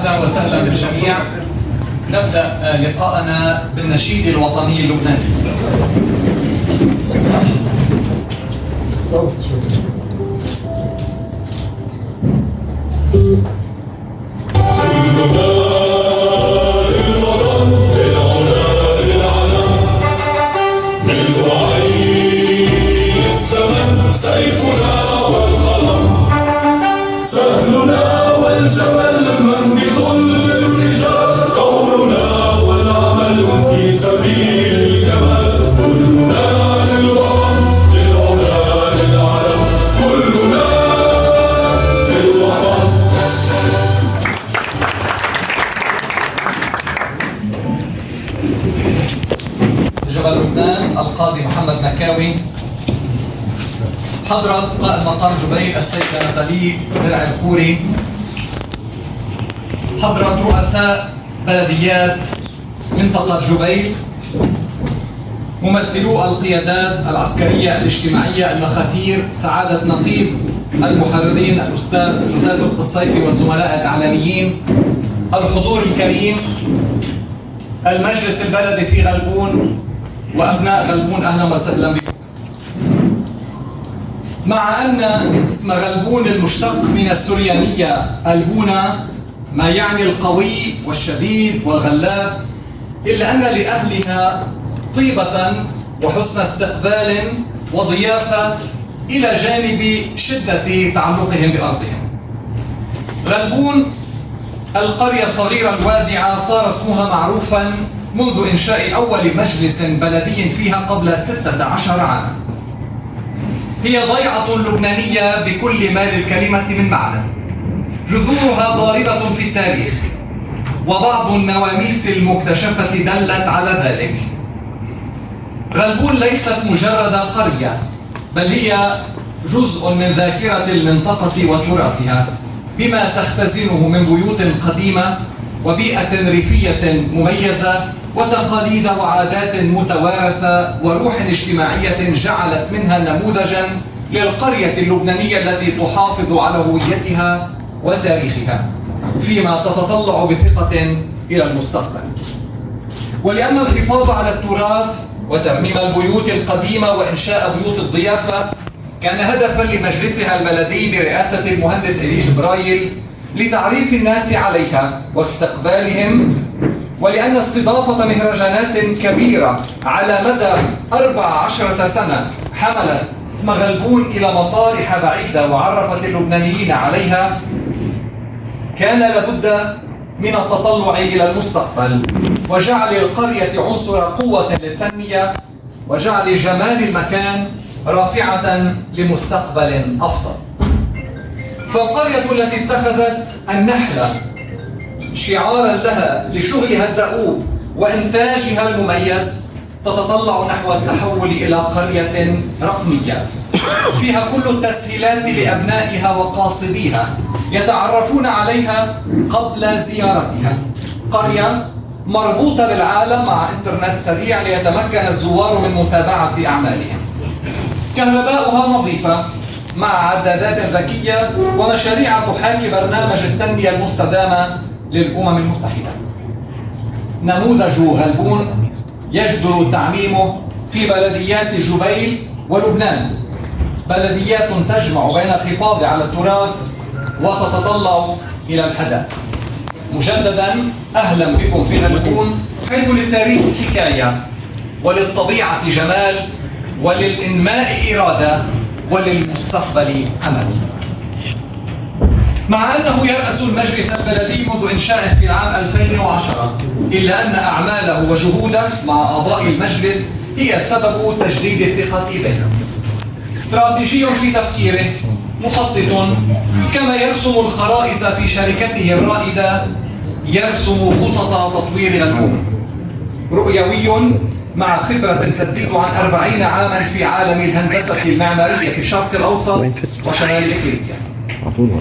أهلا وسهلا بالجميع. نبدأ لقاءنا بالنشيد الوطني اللبناني. سيفنا والقلم سهلنا والجمل من بظل الرجال قولنا والعمل في سبيل الكمال كلنا للوطن للعلا للعلم كلنا للوطن. جبل لبنان القاضي محمد مكاوي، حضرة قائد مقام جبيل السيد ناتالي درع الخوري، حضرة رؤساء بلديات منطقة جبيل، ممثلو القيادات العسكرية الاجتماعية المخاتير، سعادة نقيب المحررين الأستاذ جوزيف القصيفي والزملاء الإعلاميين، الحضور الكريم، المجلس البلدي في غلبون وأبناء غلبون، أهلا وسهلا بكم. مع أن اسم غلبون المشتق من السريانية البونا ما يعني القوي والشديد والغلاب، إلا أن لأهلها طيبة وحسن استقبال وضيافة إلى جانب شدة تعلقهم بأرضهم. غلبون القرية الصغيرة الوادعة صار اسمها معروفا منذ إنشاء أول مجلس بلدي فيها قبل 16 عاما. هي ضيعة لبنانية بكل ما للكلمة من معنى، جذورها ضاربة في التاريخ، وبعض النواميس المكتشفة دلت على ذلك. غلبون ليست مجرد قرية، بل هي جزء من ذاكرة المنطقة وتراثها، بما تختزنه من بيوت قديمة وبيئة ريفية مميزة وتقاليد وعادات متوارثة وروح اجتماعية جعلت منها نموذجا للقرية اللبنانية التي تحافظ على هويتها وتاريخها، فيما تتطلع بثقة إلى المستقبل. ولأن الحفاظ على التراث وترميم البيوت القديمة وإنشاء بيوت الضيافة كان هدفا لمجلسها البلدي برئاسة المهندس إلي جبرايل لتعريف الناس عليها واستقبالهم، ولأن استضافة مهرجانات كبيرة على مدى 14 سنة حملت اسم غلبون إلى مطارح بعيدة وعرفت اللبنانيين عليها، كان لابد من التطلع إلى المستقبل وجعل القرية عنصر قوة للتنمية وجعل جمال المكان رافعة لمستقبل أفضل. فالقرية التي اتخذت النحلة شعارا لها لشغلها الدؤوب وإنتاجها المميز تتطلع نحو التحول إلى قرية رقمية فيها كل التسهيلات لأبنائها وقاصديها يتعرفون عليها قبل زيارتها، قرية مربوطة بالعالم مع إنترنت سريع ليتمكن الزوار من متابعة أعمالهم، كهرباؤها نظيفة مع عدادات ذكية ومشاريع تحاكي برنامج التنمية المستدامة للأمم المتحدة. نموذج غلبون يجدر تعميمه في بلديات جبيل ولبنان، بلديات تجمع بين الحفاظ على التراث وتتطلع إلى الحداثة. مجددا أهلا بكم في غلبون، حيث للتاريخ حكاية وللطبيعة جمال وللإنماء إرادة وللمستقبل أمل. مع أنه يرأس المجلس البلدي منذ إنشائه في العام 2010، إلا أن أعماله وجهوده مع أعضاء المجلس هي سبب تجديد الثقة به. استراتيجي في تفكيره، مخطط، كما يرسم الخرائط في شركته الرائدة يرسم خطط تطوير غلبون. رؤيوي مع خبرة تزيد عن 40 عاما في عالم الهندسة المعمارية في الشرق الأوسط وشمال أفريقيا.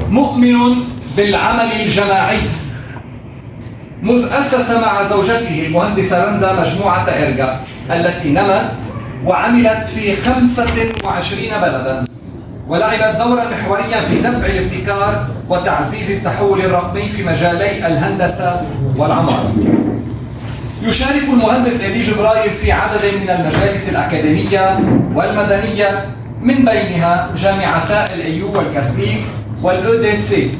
مؤمن بالعمل الجماعي، مذ أسس مع زوجته المهندسة رندا مجموعة إرجا التي نمت وعملت في 25 بلدا ولعبت دورا محوريا في دفع الابتكار وتعزيز التحول الرقمي في مجالي الهندسة والعمارة. يشارك المهندس إلي جبرايل في عدد من المجالس الأكاديمية والمدنية، من بينها جامعتا الأيو والكاسليك والأوديسي،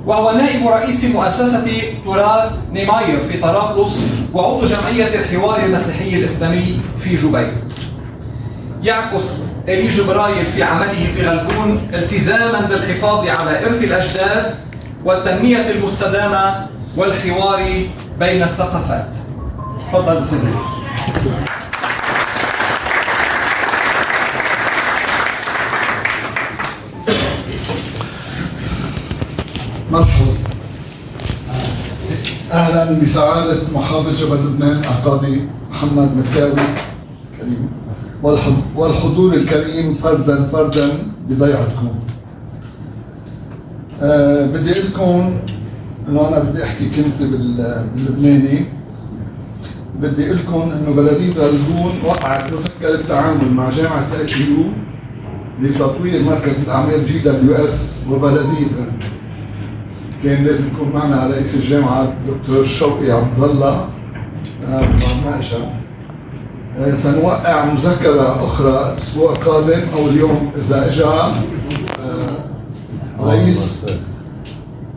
وهو نائب رئيس مؤسسة تراث نيماير في طرابلس وعضو جمعية الحوار المسيحي الإسلامي في جبيل. يعكس إلي جبرايل في عمله في غلبون التزاما بالحفاظ على إرث الأجداد والتنمية المستدامة والحوار بين الثقافات. تفضل أستاذ. مرحبا، اهلا بسعاده محافظ جبل لبنان القاضي محمد مكاوي كريم والحضور الكريم فردا بضيعتكم. بدي اقول لكم انه انا بدي احكي كنت باللبناني. بدي اقول لكم انه بلديه غلبون وقعت مذكره التعامل مع جامعه الأيو لتطوير مركز الاعمال GWS وبلديه غلبون. كان لازم يكون معنا رئيس الجامعة دكتور شوقي عبد الله مناقشة. سنوقع مذكرة أخرى الأسبوع القادم أو اليوم إذا إجا رئيس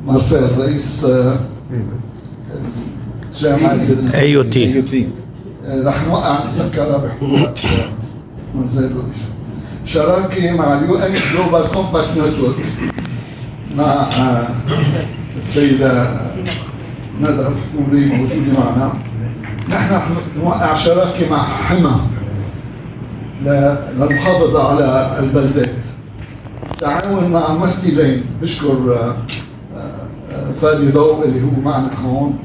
مارسيل، رئيس جامعة AUT. رح نوقع مذكرة بحضور منزل شراكة مع UN Global Compact Network مع السيدة ندى الحكوري موجودة معنا. نحن رح نوقع شراكة مع حما للمحافظة على البلدات، تعاون مع مالتي لين. بشكر فادي ضوء اللي هو معنا هون،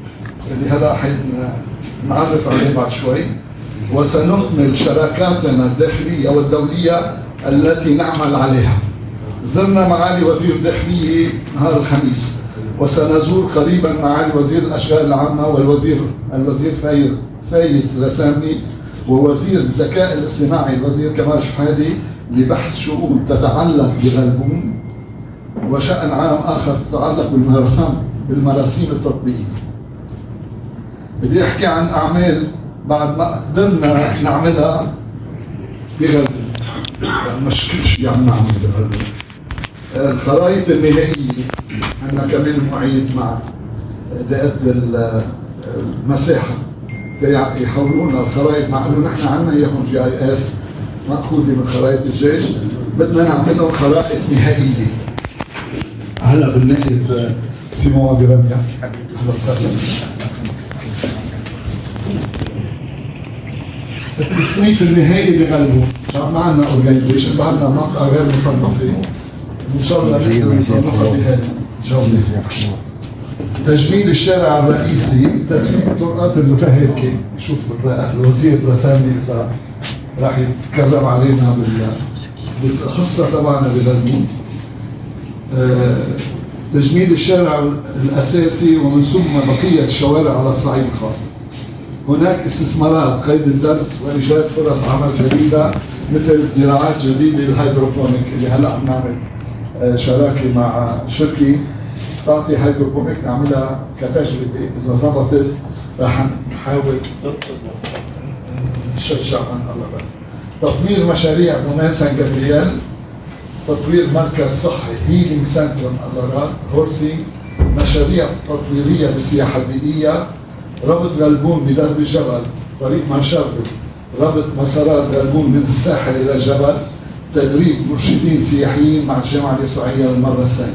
اللي هلا حنعرف عليه بعد شوي. وسنكمل شراكاتنا الداخلية والدولية التي نعمل عليها. زرنا معالي وزير الداخلية نهار الخميس، وسنزور قريبا معالي وزير الأشغال العامة الوزير فايز رسامي، ووزير الذكاء الاصطناعي الوزير كمال شحادي لبحث شؤون تتعلق بغلبون وشأن عام آخر تتعلق بالمراسيم التطبيقية. بدي أحكي عن أعمال بعد ما قدرنا نعملها بغلبون، يعني مش كل شيء عم نعمل بغلبون. الخرائط النهائية عندنا كمان معيد مع دائرة المساحة يحولونا الخرائط، مع انه نحن عندنا اياهم GIS مأخوذة من خرائط الجيش، بدنا نعملهم خرائط نهائية. هلا بالنائب سيمون برميا، اهلا وسهلا. التصنيف النهائي لغلبون ما عندنا اورجانيزيشن، بعدنا موقع غير مصنفة، ان شاء الله نقدر نصنفها بهذا الجولة. تجميل الشارع الرئيسي، تسويق الطرقات المتهالكة. شوف الوزير رسامي اذا راح يتكلم علينا بالقصة تبعنا بغلبون. تجميل الشارع الاساسي ومن ثم بقية الشوارع على الصعيد الخاص. هناك استثمارات قيد الدرس وايجاد فرص عمل جديده مثل زراعات جديده الهيدروبونيك اللي هلا عم نعمل شراكه مع شركه تعطي هيدروبونيك نعملها كتجربه، اذا ضبطت رح نحاول نشجع عن الله بقى. تطوير مشاريع دومين سان جابرييل، تطوير مركز صحي هيلينج سنتر الله هورسي، مشاريع تطويريه للسياحه البيئيه، ربط غلبون بدرب الجبل، طريق مارشاربل، ربط مسارات غلبون من الساحل الى الجبل، تدريب مرشدين سياحيين مع الجامعه اليسوعيه للمره الثانيه.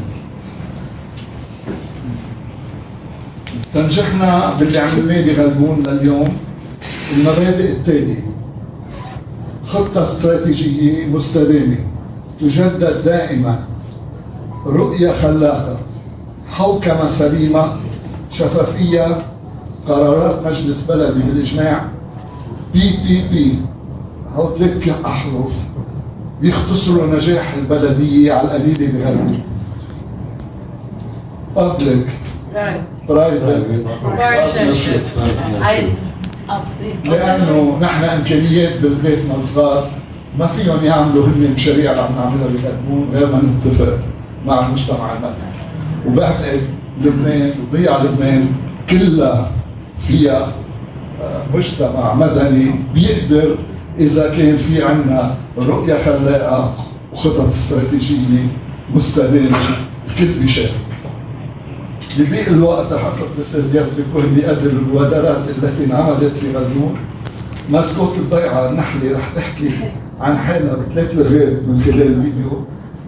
تنجحنا باللي عملناه بغلبون لليوم المبادئ التالية: خطة استراتيجية مستدامة تجدد دائما، رؤية خلاقة، حوكمة سليمة، شفافية، قرارات مجلس بلدي بالإجماع، PPP. هو 3 أحرف بيختصروا نجاح البلدية على القليلة بغلبون. Public Private Partnership. لأنه نحن إمكانيات بلداتنا صغار، ما فيهم يعملوا هن مشاريع اللي عم نعملها بغلبون غير ما نتفق مع المجتمع المدني. وبعتقد لبنان وضيع لبنان كلها فيها مجتمع مدني بيقدر إذا كان في عنا رؤية خلاقة وخطط استراتيجية مستدامة الكل بيشارك. بضيق الوقت حضرة الأستاذ ياسر بيكون بيقدم المبادرات التي انعملت في غلبون. مسكوت الضيعة النحلة رح تحكي عن حالها بثلاث لغات من خلال الفيديو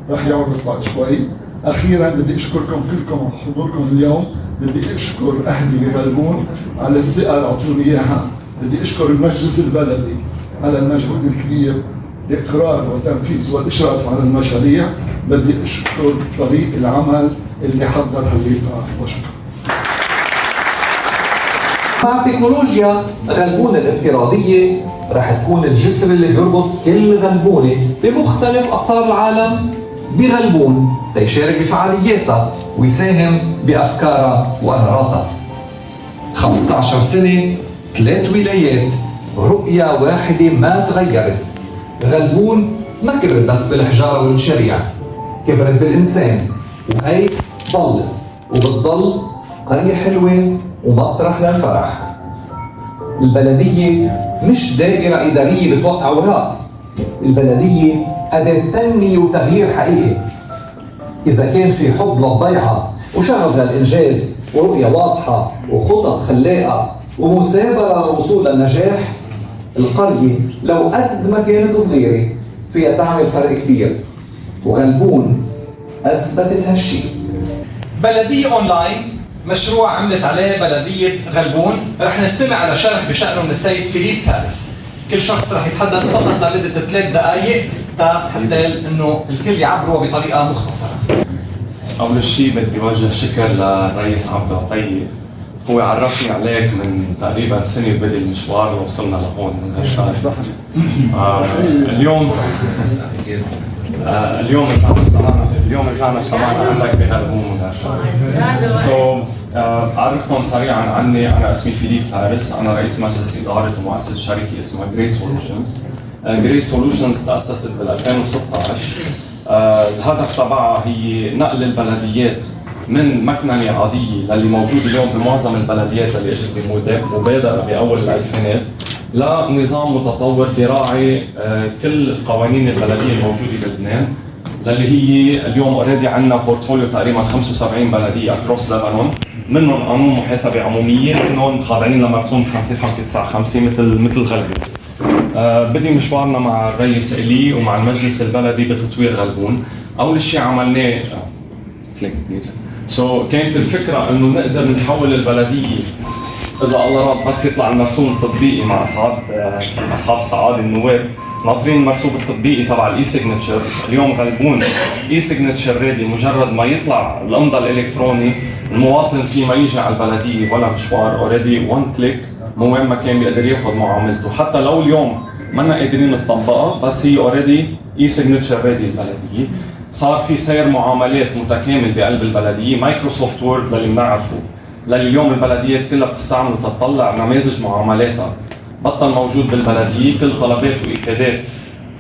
رح يعرض بعد شوي. أخيراً بدي أشكركم كلكم على حضوركم اليوم. بدي أشكر أهلي بغلبون على الثقة اللي أعطوني إياها. بدي أشكر المجلس البلدي على المجهود الكبير لإقرار وتنفيذ والإشراف على المشاريع. بدي أشكر فريق العمل اللي حضر هاللقاء وشكرا. مع تكنولوجيا غلبون الافتراضية رح تكون الجسر اللي بيربط كل غلبونة بمختلف أقطار العالم بغلبون تيشارك بفعالياتها ويساهم بأفكارها وقراراتها. 15 سنة، 3 ولايات، رؤية واحدة ما تغيرت. غلبون ما كبرت بس بالحجارة والمشاريع، كبرت بالإنسان، وهي ضلت وبتضل قرية حلوة ومطرح للفرح. البلدية مش دائرة إدارية بتوقع أوراق، البلدية أداة تنمية وتغيير حقيقي. إذا كان في حب للضيعة وشغف للإنجاز ورؤية واضحة وخطط خلاقة ومثابرة للوصول للنجاح، القرية لو قد ما كانت صغيرة فيها تعمل فرق كبير، وغلبون أثبتت هالشي. بلدية أونلاين مشروع عملت عليه بلدية غلبون. رح نستمع على شرح بشأنه من السيد فيليب فارس. كل شخص رح يتحدث فقط لمدة 3 دقائق حتى انه الكل يعبره بطريقة مختصرة. أول شيء بدي وجه شكر للرئيس عبد الطيب، هو عرفني عليك من تقريبا سنة بدي المشوار ووصلنا لهون من هالشهر. اليوم رجعنا اشتغلنا عندك بغلبون من هالشهر. أعرفكم سريعا عني. أنا اسمي فيليب فارس، أنا رئيس مجلس إدارة ومؤسس شركة اسمها Great Solutions. Great Solutions تأسست بال 2016. الهدف تبعها هي نقل البلديات من مكننة عادية اللي موجود اليوم بمعظم البلديات اللي اجت بمبادرة بأول الألفينات لنظام متطور براعي كل القوانين البلدية الموجودة بلبنان، للي هي اليوم اوريدي عندنا بورتفوليو تقريبا 75 بلدية اكروس لبنان، منهم قانون محاسبة عمومية، منهم خاضعين لمرسوم 5595 مثل غلبون. بدي مشوارنا مع الرئيس إلي ومع المجلس البلدي بتطوير غلبون. أول شيء عملناه كانت الفكرة إنه نقدر نحول البلدية إذا الله راد بس يطلع المرسوم التطبيقي مع أصحاب السعادة النواب ناطرين المرسوم التطبيقي تبع الإي سيجنتشر. اليوم غلبون إي سيجنتشر ريدي، مجرد ما يطلع الإمضاء الإلكتروني المواطن في ما يجي على البلدية ولا مشوار، اوريدي 1 كليك من وين ما كان بيقدر ياخذ معاملته. حتى لو اليوم منا قادرين نطبقها بس هي اوريدي اي سيجنتشر ريدي البلديه. صار في سير معاملات متكامل بقلب البلديه، مايكروسوفت وورد للي بنعرفه، للي اليوم البلديات كلها بتستعمل وتطلع نماذج معاملاتها، بطل موجود بالبلديه. كل طلبات وافادات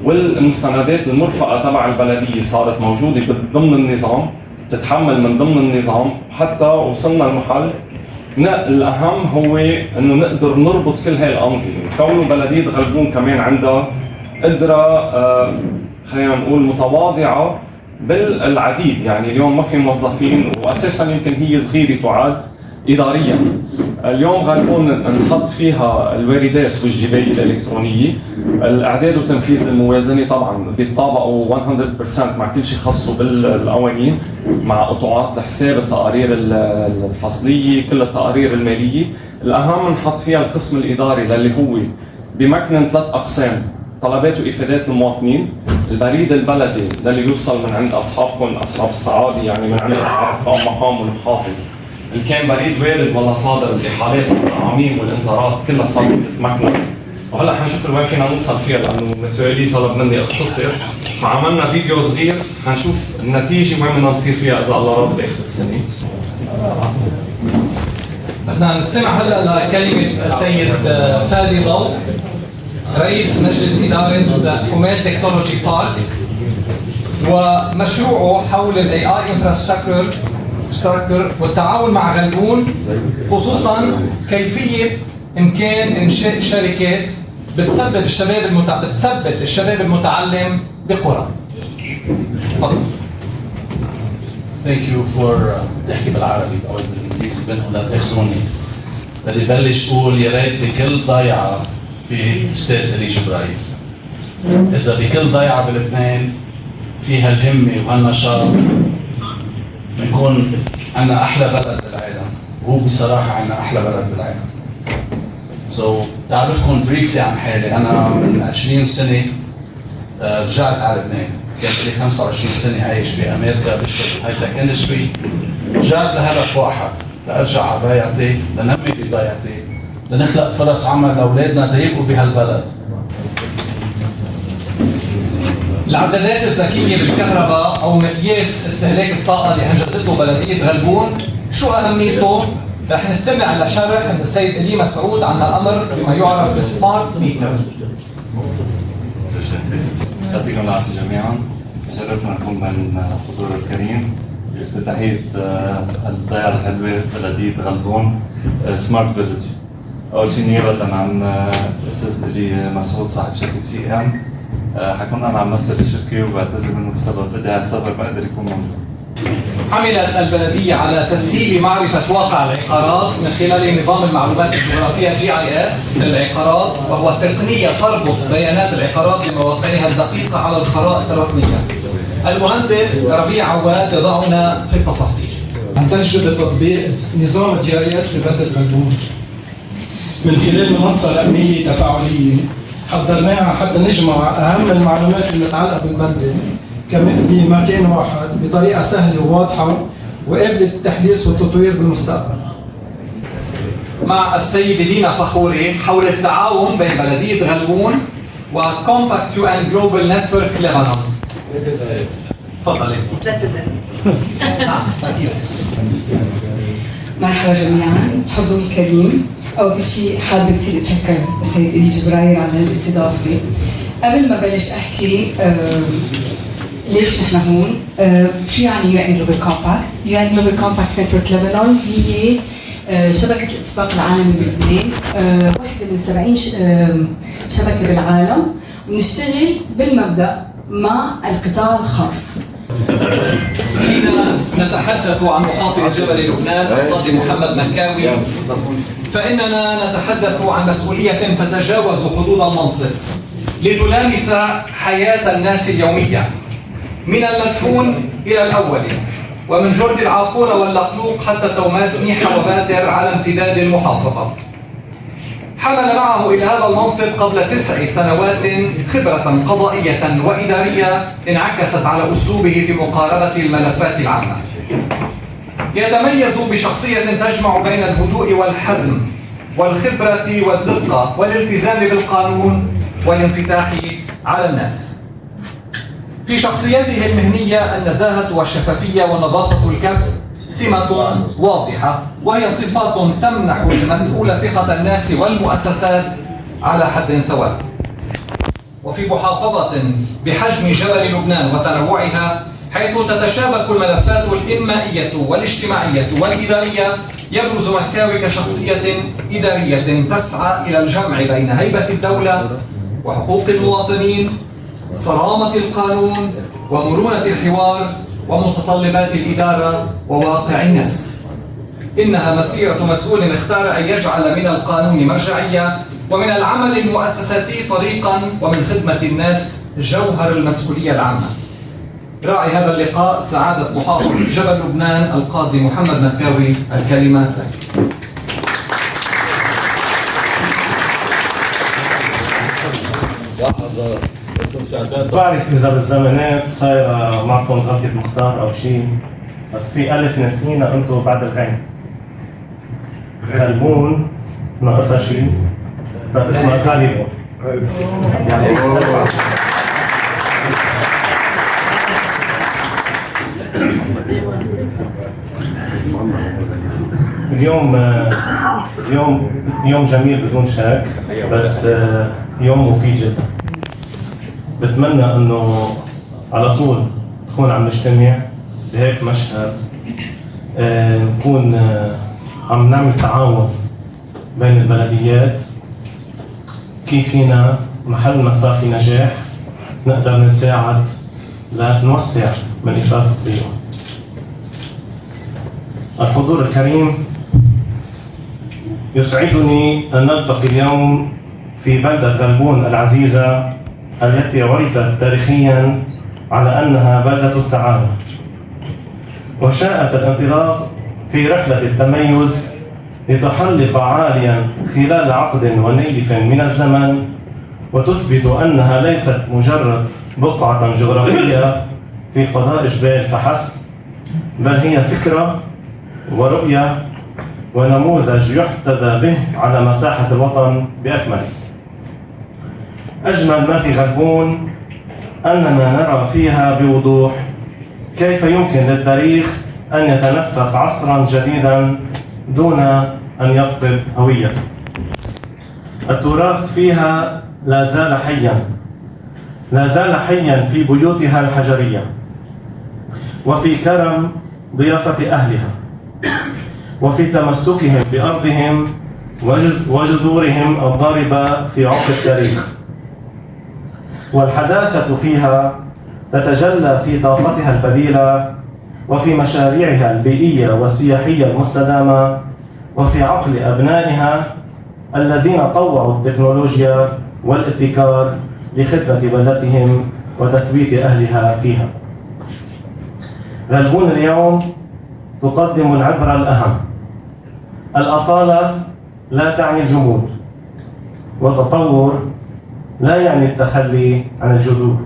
والمستندات المرفقه تبع البلديه صارت موجوده ضمن النظام، تتحمل من ضمن النظام، حتى وصلنا لمحل الأهم هو إنه نقدر نربط كل هاي الأنظمة. كونه بلدية غلبون كمان عندها قدرة خلينا نقول متواضعة بالعديد، يعني اليوم ما في موظفين وأساساً يمكن هي صغيرة تعد إدارياً. اليوم غلبون نحط فيها الواردات والجباية الإلكترونية، الإعداد وتنفيذ الموازنة طبعاً بيتطابقوا 100% مع كل شيء خاصه بالقوانين، مع قطوعات الحساب، التقارير الفصلية، كل التقارير المالية. الأهم نحط فيها القسم الإداري اللي هو بمكنن 3 أقسام: طلبات وإفادات المواطنين، البريد البلدي اللي بيوصل من عند أصحابكم أصحاب السعادة، يعني من عند أصحاب المقام والمحافظ، اللي كان بريد وارد ولا صادر، الإحالات والتعميم والإنذارات كلها صارت تتمكن. وهلا حنشوف وين فينا نوصل فيها، لأنه مسؤولي طلب مني أختصر، فعملنا فيديو صغير حنشوف النتيجة وين بدنا نصير فيها إذا الله راد بآخر السنة. بدنا نستمع هلا لكلمة السيد فادي ضو، رئيس مجلس إدارة حماة تكنولوجي بارك، ومشروعه حول الاي اي انفراستراكشر والتعاون مع غلبون، خصوصا كيفيه امكان انشاء شركات بتثبت الشباب المتعلم بقرى. تفضل. Thank you for تحكي بالعربي او بالانجليزي بينهم لا تاخذوني. بدي بلش اقول يا ريت بكل ضيعه في استاذ إلي جبرائيل. اذا بكل ضيعه بلبنان فيها الهمه وهالنشاط بنكون عنا احلى بلد بالعالم، وهو بصراحه عنا احلى بلد بالعالم. تعرفكم بريفلي عن حالي، انا من 20 سنه رجعت على لبنان، كانت لي 25 سنه عايش بامريكا بشتغل هاي تك اندستري. رجعت لهدف واحد، لارجع على ضيعتي، لنمي بضيعتي، لنخلق فرص عمل لاولادنا تيبقوا بهالبلد. العدادات الذكيه بالكهرباء او مقياس استهلاك الطاقه اللي انجزته بلديه غلبون، شو اهميته؟ رح نستمع لشرح من السيد إلي مسعود عن الامر بما يعرف بالسمارت ميتر. يعطيكم العافيه جميعا، شرفنا نكون بين الحضور الكريم بافتتاحيه الضيعه الحلوه بلديه غلبون سمارت فيلج. اول شيء نيابه عن الاستاذ إلي مسعود صاحب شركه سي ام، حكون انا عم مثل الشركه وبعتذر منه بسبب بداعي السفر ما قدر يكون موجود. عملت البلدية على تسهيل معرفة واقع العقارات من خلال نظام المعلومات الجغرافية GIS للعقارات، وهو تقنية تربط بيانات العقارات بمواقعها الدقيقة على الخرائط الرقمية. المهندس ربيع عواد يضعنا في التفاصيل. عن تجربة تطبيق نظام GIS ببلدة غلبون من خلال منصة رقمية تفاعلية حضرناها حتى نجمع أهم المعلومات المتعلقة بالبلدة بمكان واحد بطريقة سهلة وواضحة وقابلة للتحديث والتطوير بالمستقبل. مع السيدة دينا فخوري حول التعاون بين بلدية غلبون وكومباكت يو ان جلوبال نتورك لبنان. تفضلي. مرحبا جميعا، حضور الكريم. أول شيء حابة كثير أتشكر السيد إلي جبرائيل على الاستضافة. قبل ما بلش أحكي ليش نحن هون؟ شو يعني UN Global Compact؟ UN Global Compact Network لبنان هي شبكة الاتفاق العالمي بلبنان، واحدة من 70 شبكة بالعالم، ونشتغل بالمبدأ مع القطاع الخاص. حين نتحدث عن محافظ جبل لبنان القاضي محمد مكاوي، فإننا نتحدث عن مسؤولية تتجاوز حدود المنصب لتلامس حياة الناس اليومية من المدفون إلى الأول، ومن جرد العاقول واللقلوق حتى تومات منيحة وبادر على امتداد المحافظة. حمل معه إلى هذا المنصب قبل 9 سنوات خبرة قضائية وإدارية انعكست على أسلوبه في مقاربة الملفات العامة. يتميز بشخصية تجمع بين الهدوء والحزم والخبرة والدقة والالتزام بالقانون والانفتاح على الناس. في شخصيته المهنية النزاهة والشفافية ونظافة الكف سمة واضحة، وهي صفات تمنح المسؤول ثقة الناس والمؤسسات على حد سواء. وفي محافظة بحجم جبل لبنان وتنوعها، حيث تتشابك الملفات الإنمائية والاجتماعية والإدارية، يبرز مكاوي كشخصية إدارية تسعى إلى الجمع بين هيبة الدولة وحقوق المواطنين، صرامة القانون ومرونة الحوار ومتطلبات الإدارة وواقع الناس. إنها مسيرة مسؤول اختار أن يجعل من القانون مرجعية ومن العمل المؤسساتي طريقا ومن خدمة الناس جوهر المسؤولية العامة. راعي هذا اللقاء سعادة محافظ جبل لبنان القاضي محمد مكاوي، الكلمة لك. بعرف إذا بالزمانات صايرة معكم غلطة مختار أو شيء، بس في ألف ناسينا أنتم بعد الغين. غلبون ناقصها شيء، صار اسمها غالبون. يعني اليوم يوم جميل بدون شك، بس يوم مفيد جدا. بتمنى انه على طول نكون عم نجتمع بهيك مشهد، نكون عم نعمل تعاون بين البلديات، كيف فينا محل ما صار في نجاح نقدر نساعد لنوسع من إطار تطبيقه. الحضور الكريم، يسعدني أن نلتقي اليوم في بلدة غلبون العزيزة التي عرفت تاريخيا على أنها بلدة السعادة، وشاءت الانطلاق في رحلة التميز لتحلق عاليا خلال عقد ونيف من الزمن، وتثبت أنها ليست مجرد بقعة جغرافية في قضاء جبال فحسب، بل هي فكرة ورؤية ونموذج يحتذى به على مساحة الوطن بأكمله. أجمل ما في غلبون أننا نرى فيها بوضوح كيف يمكن للتاريخ أن يتنفس عصرا جديدا دون أن يفقد هويته. التراث فيها لا زال حيا في بيوتها الحجرية، وفي كرم ضيافة أهلها، وفي تمسكهم بأرضهم وجذورهم الضاربة في عمق التاريخ. والحداثة فيها تتجلى في طاقتها البديلة، وفي مشاريعها البيئية والسياحية المستدامة، وفي عقل أبنائها الذين طوعوا التكنولوجيا والابتكار لخدمة بلدتهم وتثبيت أهلها فيها. غلبون اليوم تقدم العبرة الأهم: الأصالة لا تعني الجمود، والتطور لا يعني التخلي عن الجذور.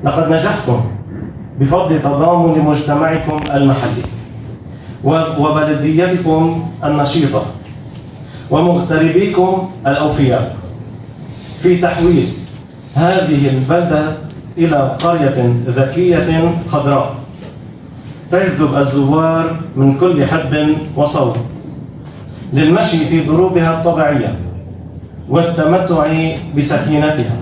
لقد نجحتم بفضل تضامن مجتمعكم المحلي وبلديتكم النشيطة ومغتربيكم الأوفياء في تحويل هذه البلدة إلى قرية ذكية خضراء تجذب الزوار من كل حب وصوب للمشي في دروبها الطبيعية والتمتع بسكينتها.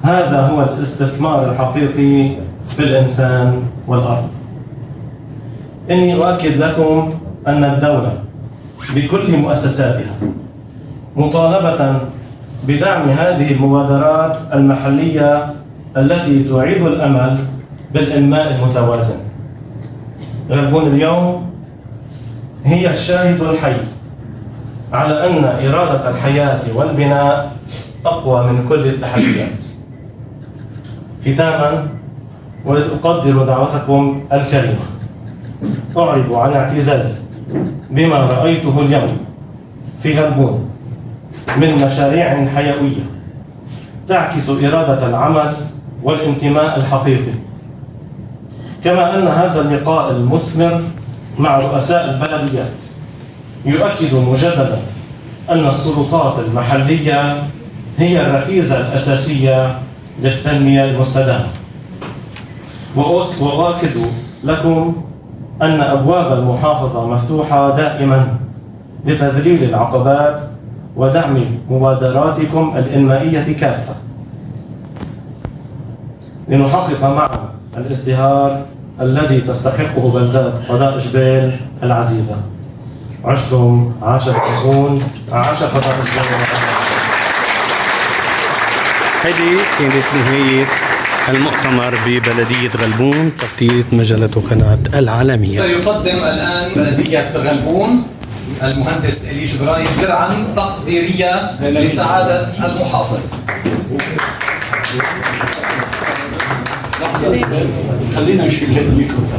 هذا هو الاستثمار الحقيقي في الإنسان والأرض. إني أؤكد لكم أن الدولة بكل مؤسساتها مطالبة بدعم هذه المبادرات المحلية التي تعيد الأمل بالإنماء المتوازن. غلبون اليوم هي الشاهد الحي على أن إرادة الحياة والبناء أقوى من كل التحديات. ختاما، وإذ أقدر دعوتكم الكريمة، أعرب عن اعتزازي بما رأيته اليوم في غلبون من مشاريع حيوية تعكس إرادة العمل والانتماء الحقيقي، كما أن هذا اللقاء المثمر مع رؤساء البلديات يؤكد مجددا أن السلطات المحلية هي الركيزة الأساسية للتنمية المستدامة. وأؤكد لكم أن أبواب المحافظة مفتوحة دائما لتذليل العقبات ودعم مبادراتكم الإنمائية كافة لنحقق معا الازدهار الذي تستحقه بلدات قضاء جبال العزيزة. عشتم، عاش التكون، عاش قضاء جبال. هذه كانت نهاية المؤتمر ببلدية غلبون، تغطية مجلة قناة العالمية. سيقدم الآن بلدية غلبون المهندس إلي جبرايل درعا تقديرية لسعادة المحافظ. خلينا نشيل الميكروفون.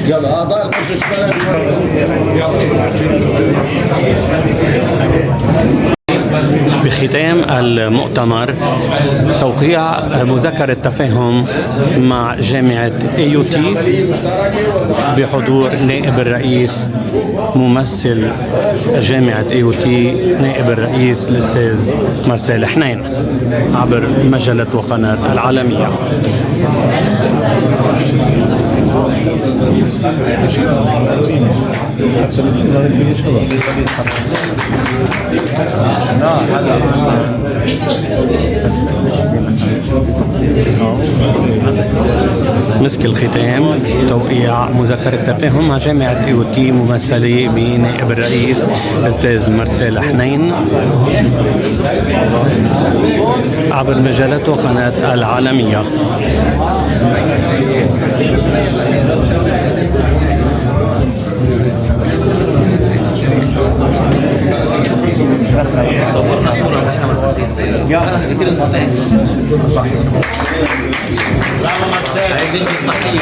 يلا أعضاء المجلس البلدي ختام المؤتمر توقيع مذكرة تفاهم مع جامعة AUT بحضور نائب الرئيس ممثل جامعة AUT نائب الرئيس الأستاذ مارسيل حنين عبر مجلة وقناة العالمية. مسك الختام توقيع مذكرة تفاهم مع جامعة AUT ممثلة بنائب الرئيس الأستاذ مارسيل حنين عبر مجلة وقناة العالمية. صورنا صورة احنا كتير المصايب لا ما مارسيل هي دي الصحية